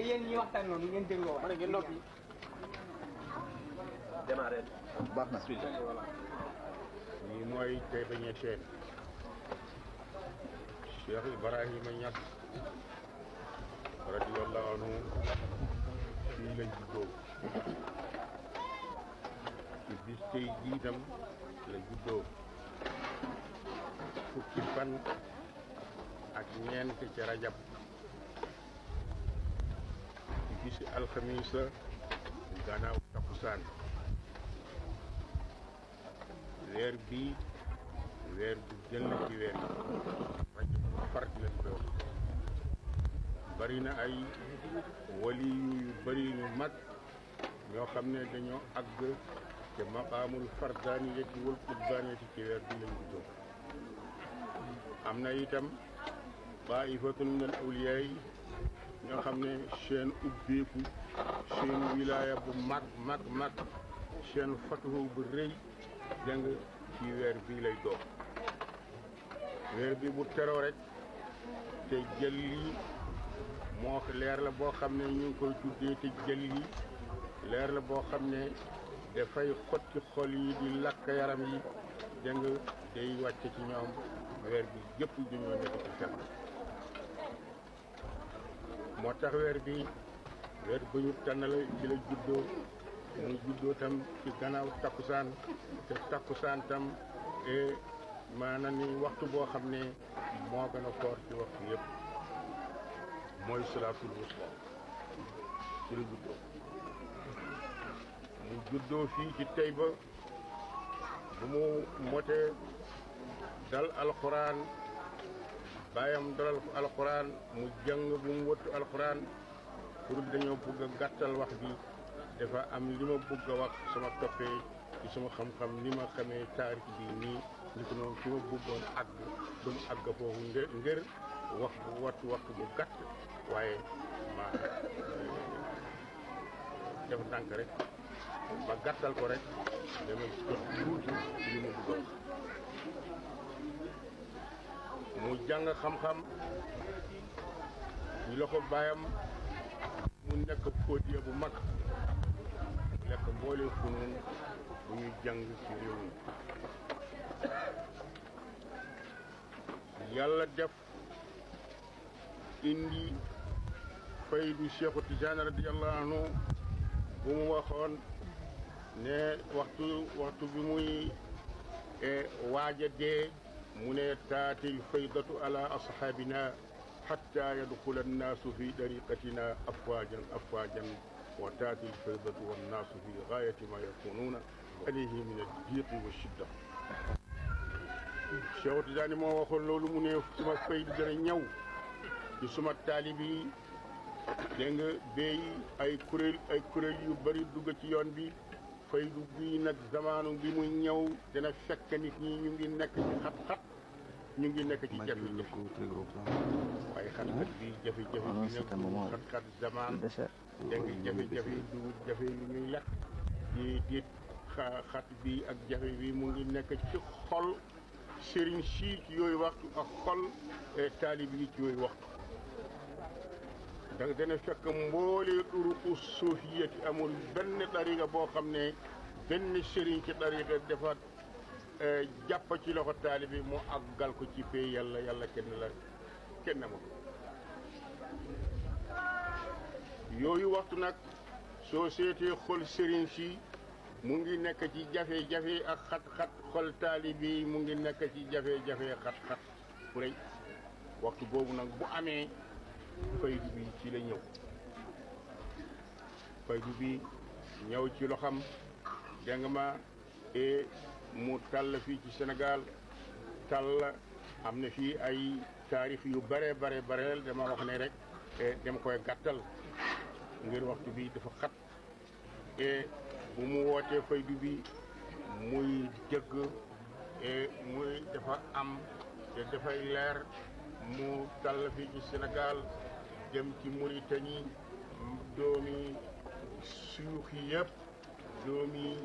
yéen ñi waxtaan noonu ngeen dégloo ma ne ngeen noppi démarré baax na ñii mooy Taïba Niassène Cheikh Ibrahima Niass radiyallahu anhu fii lañ juddoo ci bis tey jii itam la juddoo fukki fan ak ñeent ci rajab ci bisi alxamis la gannaaw takkusaan weer bii weer bu jël ci weer yi rajab bu far lañ koy wax bari na ay wali yu bari ñu mag ñoo xam ne dañoo àgg te maqaamul fardaaniyati wal qurbaaniyati ci weer bii lañ juddoo am na itam taifatun min al awliyaa yi ñoo xam ne seen ubbeeku seen wilaaya bu mag seen fatuhu bu rëy jàng ci weer bii lay doon weer bi bu teroo rek te jël lii moo leer la boo xam ne ñu ngi koy tuddee te jël lii leer la boo xam ne dafay xotti xol yi di lakk yaram yi jàng day wàcce ci ñoom weer bi yëpp dañoo nekk ci fekk moo tax weer bi weer bu ñu tànnale ci la juddoo mu juddoo tam ci gannaaw takkusaan te takkusaan tam maanaam ni waxtu boo xam ne moo gën a foor ci waxtu yëpp mooy salaatul wusta ci la juddoo mu juddoo fii ci Taïba bu mu motee dal alxuraan bàyyam dalal ko alxuraan mu jàng bu mu wëttu alxuraan pour dañoo bëgg a gàttal wax bi dafa am li ma bëgg a wax sama toppee ci sama xam-xam ni ma xamee taarix bi nii ni ko noonu fi ma bëggoon àgg du mu àgg foofu ngir wax bu waxtu bu gàtt waaye ma def ndànk rek ma gàttal ko rek dama jot tuuti li ma bëgg a wax mu jàng xam-xam ñu la ko bàyyam mu nekk fóotiya bu mag nekk mboole funuun bu ñu jàng ci réew mi yàlla def indi faydu Cheikhu Tijaan radiyallahu anhu bu mu waxoon ne waxtu bi muy waaja dee mu ne taatil faydatu ala asxaabina xatta yadxula annaasu fi dariqatina afwaajan wa taatil faydatu wannaasu fi gaayati ma yakunuuna alayhi min addiiqi wa shidda Cheikh Tidiane moo waxoon loolu mu ne suma faydu dana ñëw ci suma taalib yi dégg nga béy ay kuréel yu bari dugg ci yoon bi faydu bii nag zamaanu bi muy ñëw dana fekk nit ñi ñu ngi nekk ci xat-xat ñu ngi nekk ci jafe-jafe waaye xat-xat bi jafe-jafe bi nag xat-xat zamaan dégg nga jafe-jafe du jafe lu ñuy lekk di xat bi ak jafe bi mu ngi nekk ci xol sëriñ si ci yooyu waxtu ak xol taalib yi ci yooyu waxtu donc dana fekk mboolee turuqu suufiyati amul benn tariqa boo xam ne benn sëriñ ci tariqa dafa jàpp ci loxo taalib bi mu àggal ko ci pay yàlla kenn amul yooyu waxtu nag soo seetee xol sëriñ si mu ngi nekk ci jafe-jafe ak xat-xat xol taalib bi mu ngi nekk ci jafe-jafe xat-xat bu rëy waxtu boobu nag bu amee faydu bi ci la ñëw faydu bi ñëw ci loxam dégg nga ma mu tàll fii ci Sénégal tàll am na fii ay taarix yu bare dama wax ne rek dama koy gàttal ngir waxtu bi dafa xat bu mu wootee faydu bi muy dëgg et muy dafa am te dafay leer mu dal fii ci Sénégal dem ci Mauritanie doomi suux yi yëpp doomi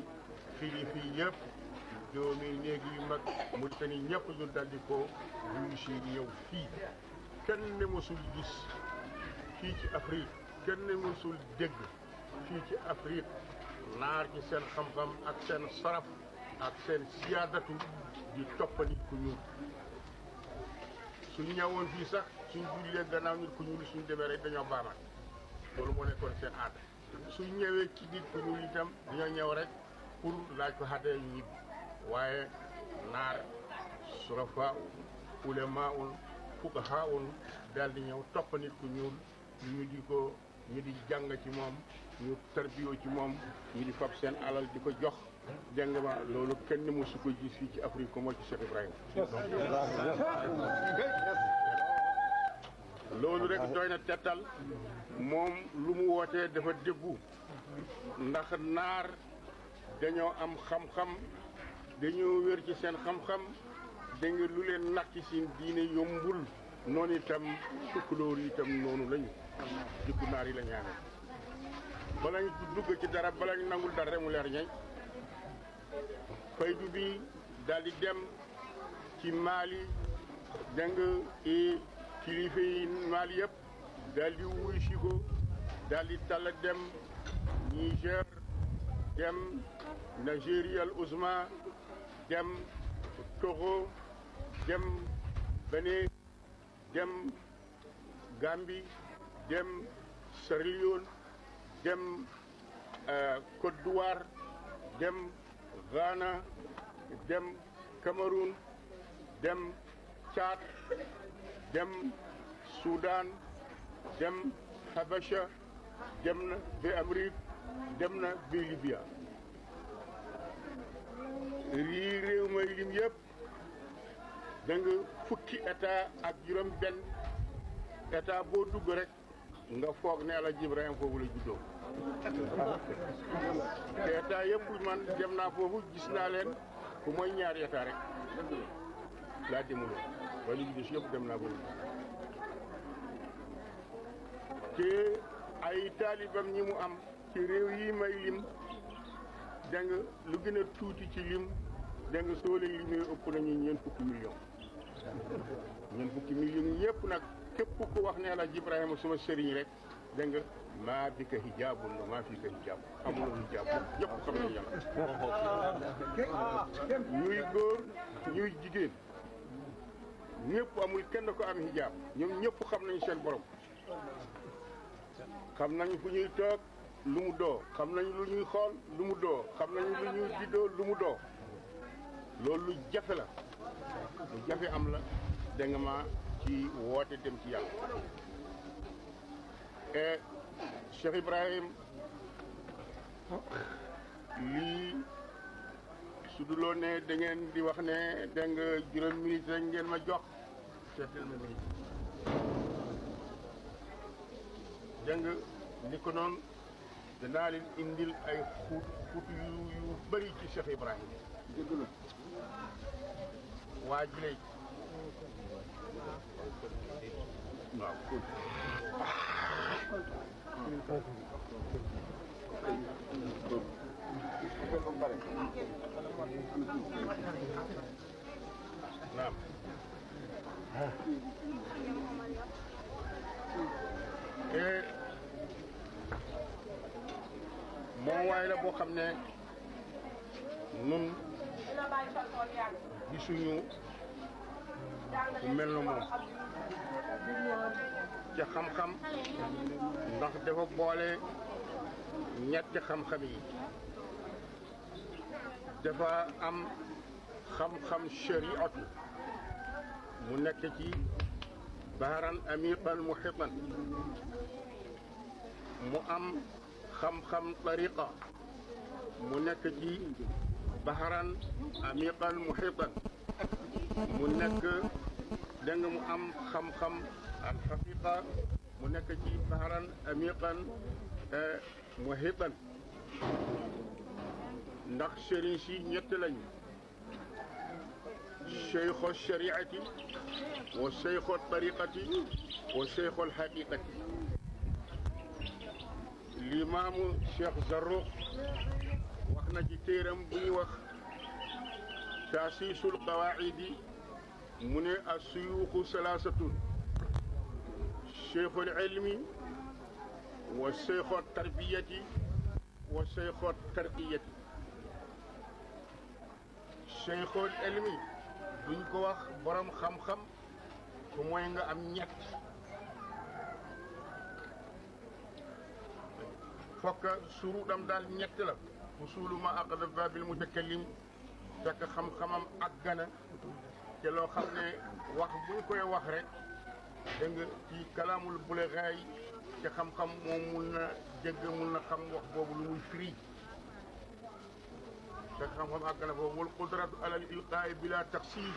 xilif yi yëpp doomi néegi yu mag Mauritanie ñëpp ñu daldi ko wuyu si ñëw fii kenn ne mësul gis fii ci Afrique kenn ne mësul dégg fii ci Afrique naar ci seen xam-xam ak seen saraf ak seen siyaadatu di toppani ku ñuul suñ ñëwoon fii sax suñ jullee gannaaw nit ku ñuul suñ demee rek dañoo baamat loolu moo nekkoon seen aada suñ ñëwee ci nit ku ñuul itam dañoo ñëw rek pour laaj ko xatee ñibbi waaye naar surafa ulama un fuqaha un daal di ñëw topp nit ku ñuul ñu di jàng ci moom ñu tarbiyoo ci moom ñu di fab seen alal di ko jox dégg nga ma loolu kenn mësu ko gis fii ci Afrique ko moo ci Cheikh Ibrahima loolu rek doy na tettal moom lu mu wootee dafa déggu ndax naar dañoo am xam-xam dañoo wér ci seen xam-xam dégg nga lu leen nax ci seen diine yombul noonu itam tukkulóor yi itam noonu lañu jikku naar yi la ñaane balañ dugg ci dara balañ nangul dara rek mu leer ñañ faydu bi daal di dem ci Mali dégg nga kilifa yi Mali yëpp daal di wuy si ko daal di talla dem Niger dem Nigeria al Ousma dem Togo dem Benin dem Gambie dem Sierra Leone dem Côte d'Ivoire dem Ghana dem Cameroun dem Tchad dem Soudan dem Habasha dem na ba Amérique dem na ba Libya réew may lim yëpp da nga fukki état ak juróom benn état boo dugg rek nga foog ne El Hadj Ibrahima foofu la juddoo te état yëpp man dem naa foofu gis naa leen ku mooy ñaari état rek laa demuloo ba ñu gis yëpp dem naa foofu te ay taalibam ñi mu am ci réew yi may lim dégg nga lu gën a tuuti ci lim dégg nga soo leen limee ëpp nañu ñeent fukki million ñëpp nag képp ku wax ne El Hadj Ibrahima suma sëriñ rek dégg nga maa bi ka hijaabun maa fi ka hijaab amuloo hijaab ñëpp xam nañu yàlla ñuy góor ñuy jigéen ñëpp amul kenn ko am hijaab ñoom ñëpp xam nañu seen borom xam nañu fu ñuy toog lu mu doo xam nañu lu ñuy xool lu mu doo xam nañu lu ñuy juddoo lu mu doo loolu lu jafe la lu jafe am la dégg nga ma ci woote dem ci yàlla et Cheikh Ibrahim lii su duloo ne da ngeen di wax ne dégg nga juróom minute rek ngeen ma jox seetal ma minute dégg nga ni ko noonu danaa leen indil ay xuut yu bëri ci Cheikh Ibrahim dëgg la waa ji waaw naam moom waay la boo xam ne nun gisuñu ku mel na moom ca xam-xam ndax dafa boole ñetti xam-xam yi dafa am xam-xam shariatu mu nekk ci baharan amiqan muhitan mu am xam-xam tariqa mu nekk ci baharan amiqan muhitan mu nekk da nga mu am xam-xam al haqiqa mu nekk ci baharan amiqan muhitan ndax sëriñ si ñett lañu cheikhu shariati wa cheikhu tariqati wa cheikhu alhaqiqati limaamu Cheikh Zarruq wax na ci téeram bu ñuy wax taasiisul qawaidi mu ne assuyuuxu salaasatun cheikhul ilmi wa cheikhu tarbiyati wa cheikhu tarqiyati cheikhul ilmi duñ ko wax borom xam-xam ku mooy nga am ñett fokk suruudam daal ñett la usulu ma aqada babil mutakallim fekk xam-xamam ak gana te loo xam ne wax buñ koy wax rek dégg nga ci kalaamul bulagha yi te xam-xam moom mun na dégg mun na xam wax boobu lu muy firi fekk xam-xam ak gana foofu wal qudratu alal ilqaa'i bila taqsir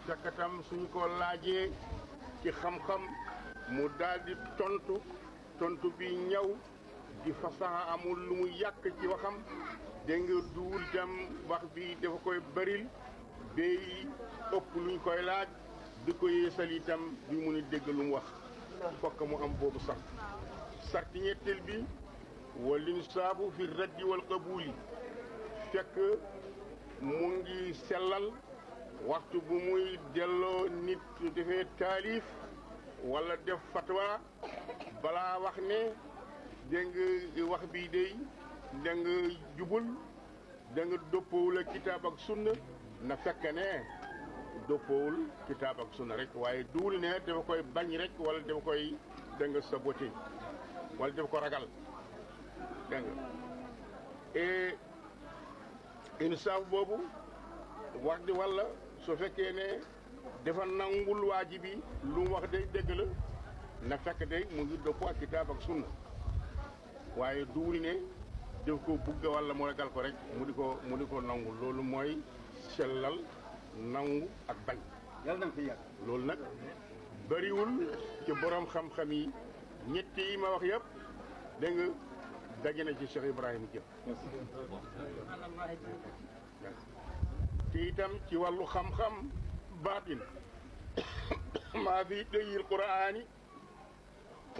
fekk tam suñ ko laajee ci xam-xam mu daal di tontu bi ñëw di fasaxa amul lu mu yàq ci waxam dégg nga duul tam wax bi dafa koy bëril bay ëpp luñ koy laaj di ko yeesal itam bi mun a dégg lu mu wax fokk mu am boobu sart ñetteel bi wal insaafu fi raddi wal qabuli fekk mu ngi sellal waxtu bu muy delloo nit su defee taalif wala def fatwa balaa wax ne dégg nga wax bii day da nga jubul da nga dëppoowul ak kitaab ak sunna na fekk ne dëppoowul kitaab ak sunna rek waaye duwul ne dafa koy bañ rek wala dafa koy da nga saboté wala dafa ko ragal dégg nga et insaaf boobu wax di walla su fekkee ne dafa nangul waajibi lu mu wax day dégg la na fekk day mu ngi dëppoo ak kitaab ak sunna waaye duwul ne def ko bugg walla mu ragal ko rek mu di ko nangu loolu mooy sellal nangu ak bañ yàlla na fi yàgg loolu nag bariwul ci borom xam-xam yi ñetti yi ma wax yëpp dégg nga daje na ci Cheikh Ibrahima Dia te itam ci wàllu xam-xam baatin maa fi dayil quraani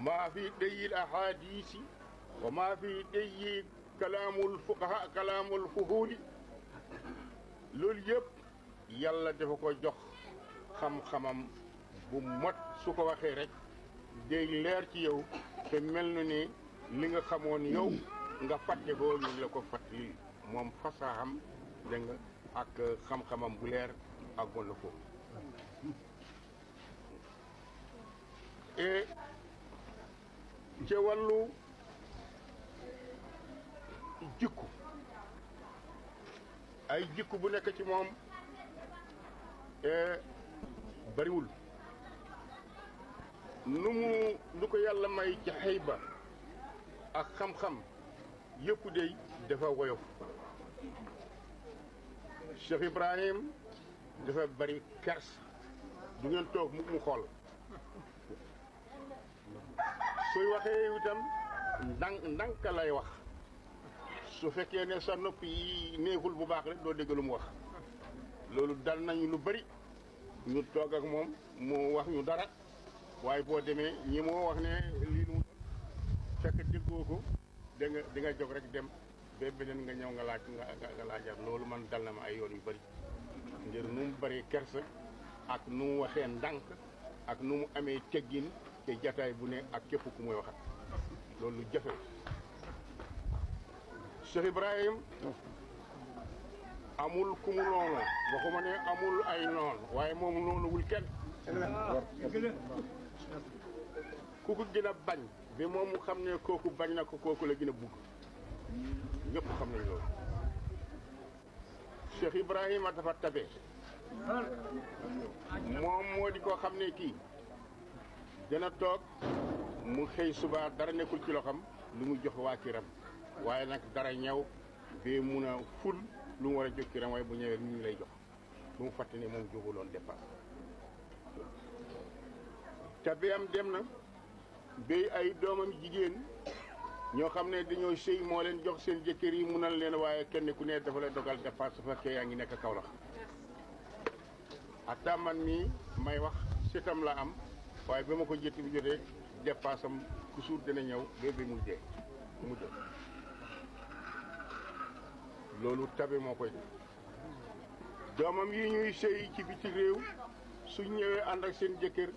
maa fi dayil ahadisi wa maa fi dayyi kalaamul fuqaha kalaamul fuhuuli loolu yëpp yàlla dafa ko jox xam-xamam bu mot su ko waxee rek day leer ci yow te mel na ni li nga xamoon yow nga fàtte ko ñu la ko fàttali moom fasaxam dégg nga ak xam-xamam bu leer àggoon na foofu et ci wàllu jikku ay jikku bu nekk ci moom bariwul lu ko yàlla may ci xayba ak xam-xam yëpp day dafa woyof Cheikh Ibrahim dafa bari kers du ngeen toog mu xool sooy waxee itam ndànk lay wax su fekkee ne sa nopp yi neexul bu baax rek doo dégg lu mu wax loolu dal nañu lu bari ñu toog ak moom mu wax ñu dara waaye boo demee ñi moo wax ne lii nu fekk déggoo ko di nga jóg rek dem ba beneen nga ñëw nga laajaat loolu man dal na ma ay yoon yu bari ngir nu mu bari kersa ak nu mu waxee ndànk ak nu mu amee teggin te jataay bu ne ak képp ku muy waxat loolu lu jafe Cheikh Ibrahim amul ku mu noonu waxuma ne amul ay noon waaye moom noonuwul kenn ku ko gën a bañ bi moom mu xam ne kooku bañ na ko kooku la gën a bugg ñëpp xam nañ loolu Cheikh Ibrahima dafa tabe moom moo di ko xam ne kii dana toog mu xëy suba dara nekkul ci loxam lu mu jox waa kiram waaye nag dara ñëw ba mun a ful lu mu war a jox kiram waaye bu ñëwee ñu lay jox lu mu fàtte ne moom jóguloon dépasse tabe am dem na bay ay doomam jigéen ñoo xam ne dañoo sëy moo leen jox seen jëkkër yi munal leen waaye kenn ku ne dafa la dogal dépasse su fekkee yaa ngi nekk Kaolack ata man mii may wax setam la am waaye ba ma ko jëtt bi jotee dépasse am ku suur dina ñëw ba muy dee mu dee loolu tabe moo koy def doomam yi ñuy sëy ci biti réew suñ ñëwee ànd ak seen jëkkër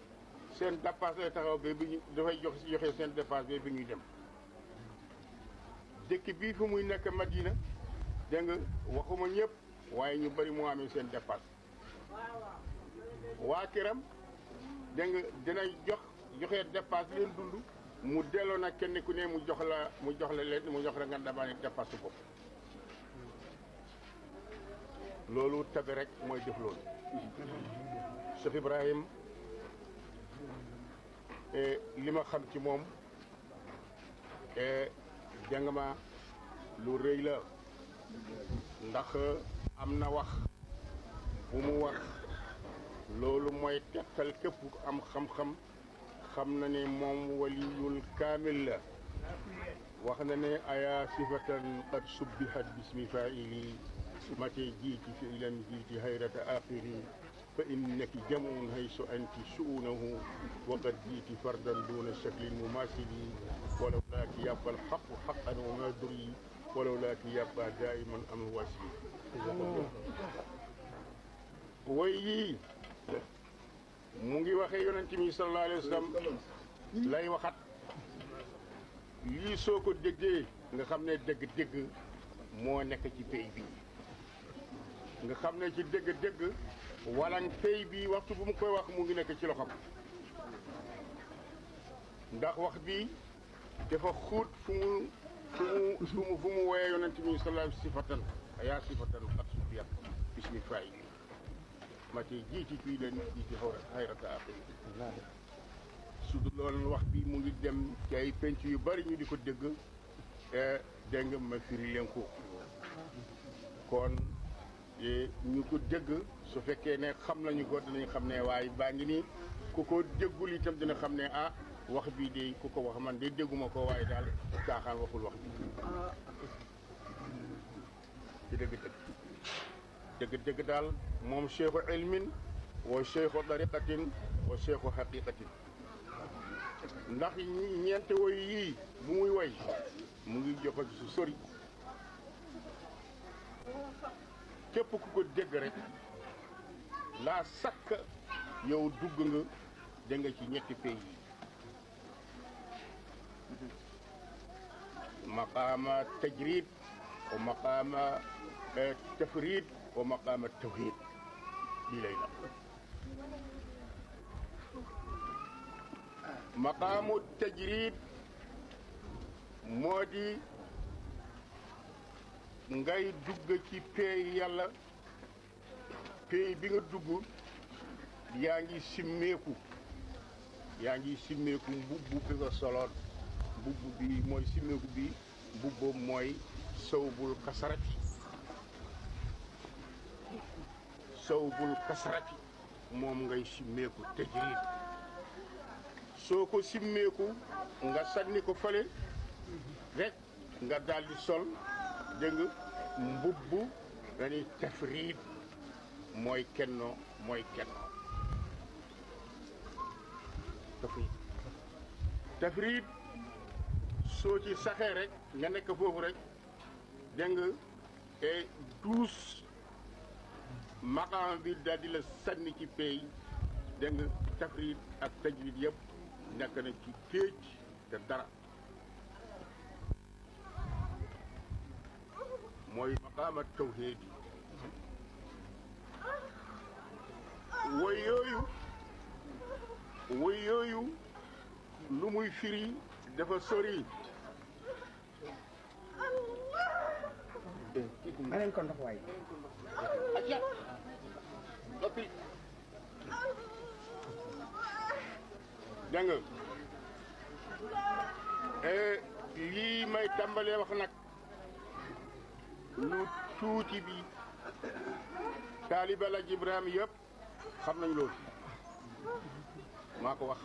seen dépasse lay taxaw ba bi ñu dafay joxe seen dépasse ba bi ñuy dem dëkk bii fu muy nekk Madina dégg nga waxuma ñëpp waaye ñu bari moo amee seen dépasse waa këram dégg nga dina joxe dépasse leen dund mu delloo nag kenn ku ne mu jox la leen mu jox la nga dabaane dépasse bopp loolu tabe rek mooy def loolu Cheikh Ibrahim li ma xam ci moom dégg nga ma lu rëy la ndax am na wax bu mu wax loolu mooy tegtal képp ku am xam-xam xam na ne moom waliyul kaamil la wax na ne aya sifatan qad subbihat bismi fa'ili mate jiiti fi'lan jiiti hayrata aqiri fa innaki jamun haysu anti su'unahu wa qad jiiti fardan duna shaklin mumasili walaw laaki yabqa alhaqu haqqan wa ma duri walaw laaki yabqa daiman am wasili way yii mu ngi waxee yonent mi sallallahu alayhi wa sallam lay waxat lii soo ko déggee nga xam ne dëgg-dëgg moo nekk ci pays bi nga xam ne ci dëgg-dëgg wala pays bi waxtu bu mu koy wax mu ngi nekk ci loxam ndax wax bi dafa xuut fu mu woyee yonent mi sallallahu alayhi sifatan ayaa sifatan xat subiyat bismi fay ma tey jiiti fii leen jiiti xayrata aqi su dul loolu wax bi mu ngi dem ci ay penc yu bari ñu di ko dégg dégg nga ma firi leen ko kon ñu ko dégg su fekkee ne xam nañu ko dinañ xam ne waaye baa ngi nii ku ko déggul itam dina xam ne ah wax bii de ku ko wax man de dégguma ko waaye daal caaxaan waxul wax bi ci dëgg-dëgg daal moom cheikhu ilmin wa cheikhu tariqatin wa cheikhu haqiqatin ndax ñeente woy yii bu muy woy mu ngi joxe su sori képp ku ko dégg rek laa sakk yow dugg nga dégg nga ci ñetti pays yi maqaama tajrid wa maqaama tafrid wa maqaama tawhid lii lay la maqaamu tajrid moo di ngay dugg ci pay yàlla pay bi nga dugg yaa ngi simmeeku mbubb bi nga soloon mbubb bi mooy simmeeku bi mbubb mooy sawbul kasarati moom ngay simmeeku tajrid soo ko simmeeku nga sànni ko fële rek nga daldi sol dégg nga mbubb nga ni tafriid mooy kennoo tafriid soo ci saxee rek nga nekk foofu rek dégg nga et 12 maqaam bi daldi la sànni ci pay dégg nga tafriid ak tajwiid yëpp nekk na ci géej te dara mooy maqaama tawhiid woy yooyu lu muy firi dafa sori ma leen ko ndox waay acca noppi dégg nga lii may tàmbalee wax nag lu tuuti bi taaliba la Ibrahima yëpp xam nañ loolu maa ko wax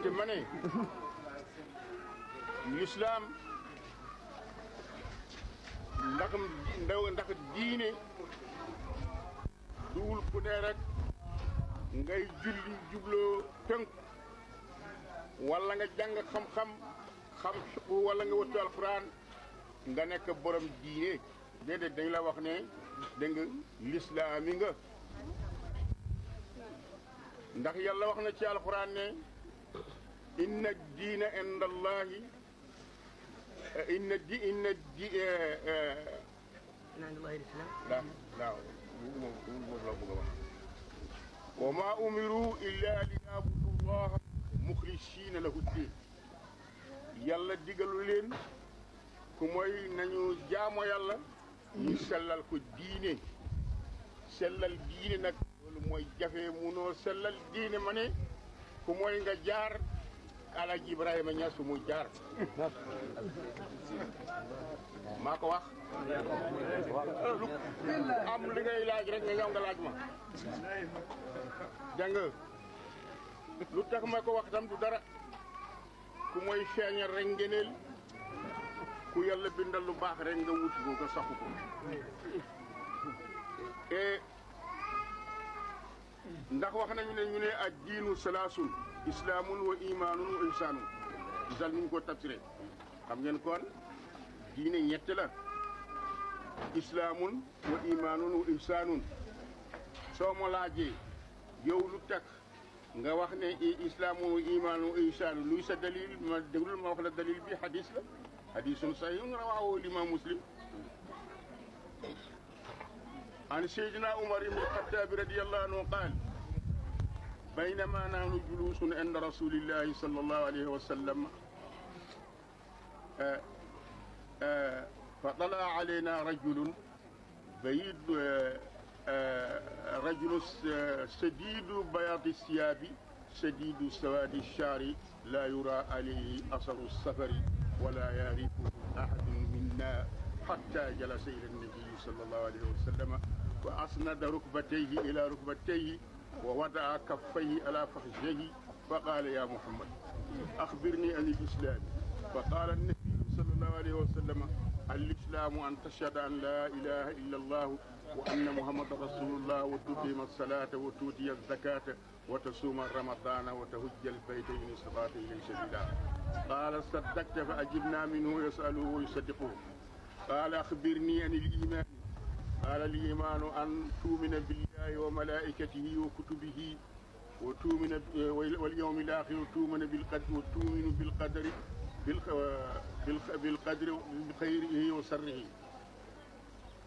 te ma ne lislaam ndax diine duwul ku ne rek ngay julli jubloo tënk wala nga jàng xam-xam xam fiqhu wala nga wattu alquran nga nekk borom diine déedéet dañ la wax ne da nga lislaami nga ndax yàlla wax na ci alquran ne inna diina inda allahi wa ma umiru illa liyabudu llaha muxlisina lahu ddin yàlla digalu leen ku mooy nañu jaamo yàlla ñu sellal ko diine sellal diine nag loolu mooy jafe munoo sellal diine ma ne ku mooy nga jaar Alaaji Ibrahima Ñas mu jaar maa ko wax lu am li ngay laaj rek nga ñëw nga laaj ma dégg nga lu tax ma ko wax tam du dara ku mooy feeñal rek ngeneel ku yàlla bindal lu baax rek nga wut ko nga saxu ko ndax wax nañu ne ñu ne ak diinu salaasun islaamun wa imaanun wa ihsaanun gisal ni ñu ko tafsiré xam ngeen kon diine ñett la islaamun wa imaanun wa ihsaanun soo ma laajee yow lu tax nga wax ne islaamun wa imaanun wa ihsaanun luy sa dalil ma déglul ma wax la dalil bi hadis la hadisun sahihun rawaahu l'imam Muslim an Seydina Umar ibn al-Khattab radiyallahu anhu qaal baynama nahnu juluusun inda rasulillahi sallallahu alayhi wa sallam فطلع علينا رجل بعيد رجل شديد بياض الثياب شديد سواد الشعر لا يرى عليه أثر السفر ولا يعرفه أحد منا حتى جلس إلى النبي صلى الله عليه وسلم وأسند ركبتيه إلى ركبتيه ووضع كفيه على فخذيه فقال يا محمد أخبرني عن الإسلام فقال النبي صلى الله عليه وسلم الإسلام أن تشهد أن لا إله إلا الله وأن محمد رسول الله وتقيم الصلاة وتؤتي الزكاة وتصوم رمضان وتهج البيت إن استطعت إليه سبيلا قال صدقت فأجبنا منه يسأله ويصدقه قال أخبرني عن الإيمان قال الإيمان أن تؤمن بالله وملائكته وكتبه وتؤمن واليوم الآخر وتؤمن بالقدر بالقدر بخيره وشره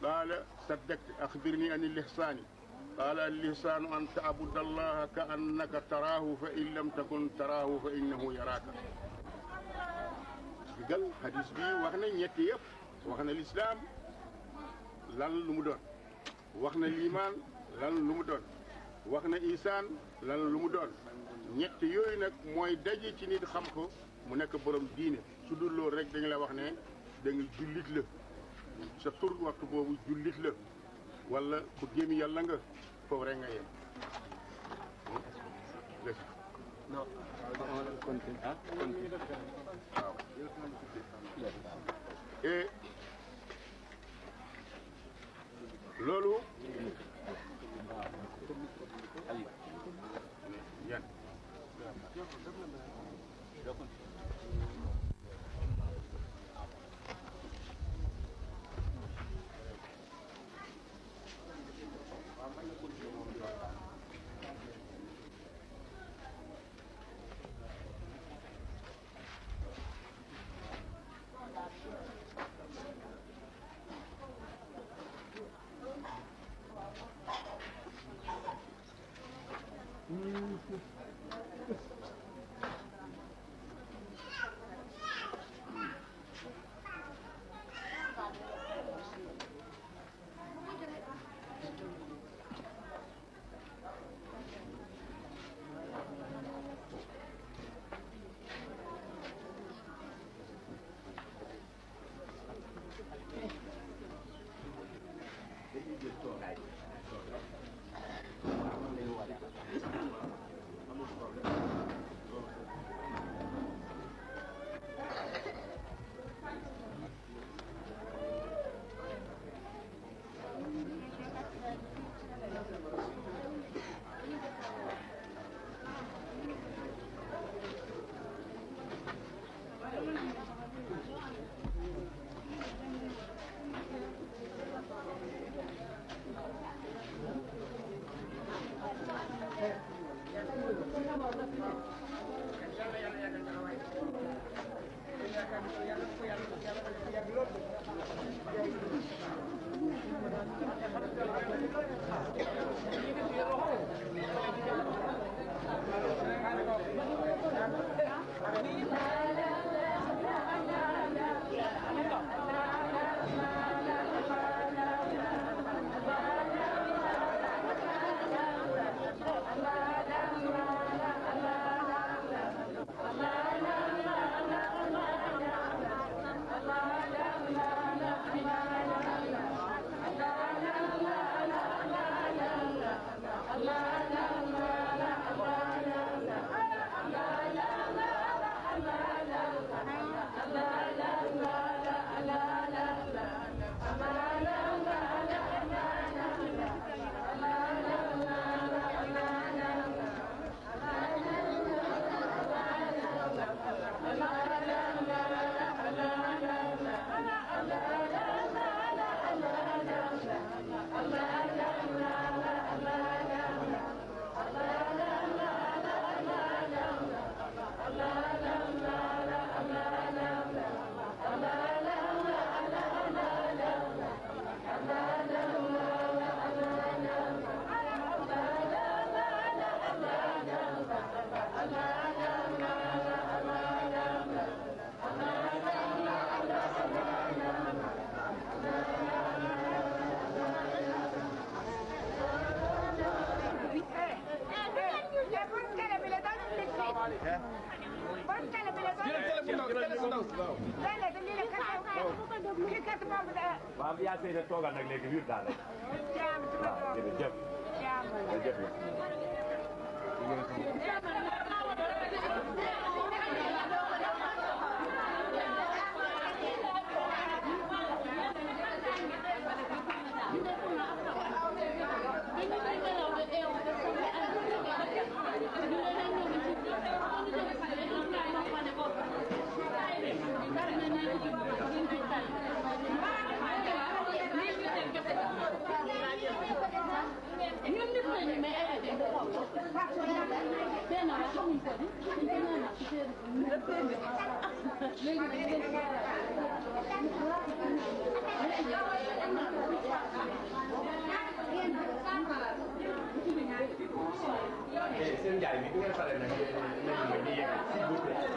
قال صدقت أخبرني عن الإحسان قال الإحسان أن تعبد الله كأنك تراه فإن لم تكن تراه فإنه يراك قال حديث بي وخنا ñett yëpp wax na l'islam lan lu mu doon wax na liimaan lan lu mu doon wax na isaan lan lu mu doon ñett yooyu nag mooy daje ci nit xam ko mu nekk borom diine su dul loolu rek dañu la wax ne da nga jullit la sa tur waxtu boobu jullit la wala ku gémi yàlla nga foofu rek nga yem. non continue ah continue waaw. et loolu. yan. waaw yaa sey na toogal nag léegi wir daal rek waaw jërëjëf jërëjëf seen njaay mi du ngeen pare nag nañu di yegg s'il vous plaît.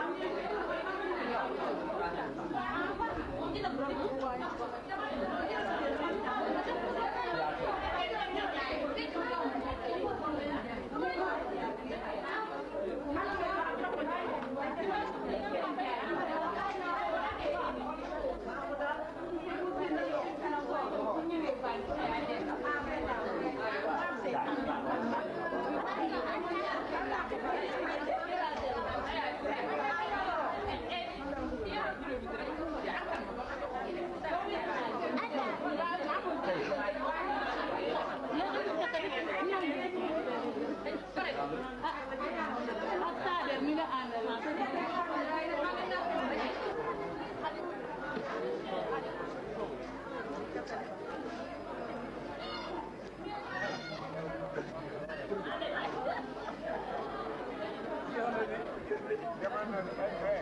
Hey,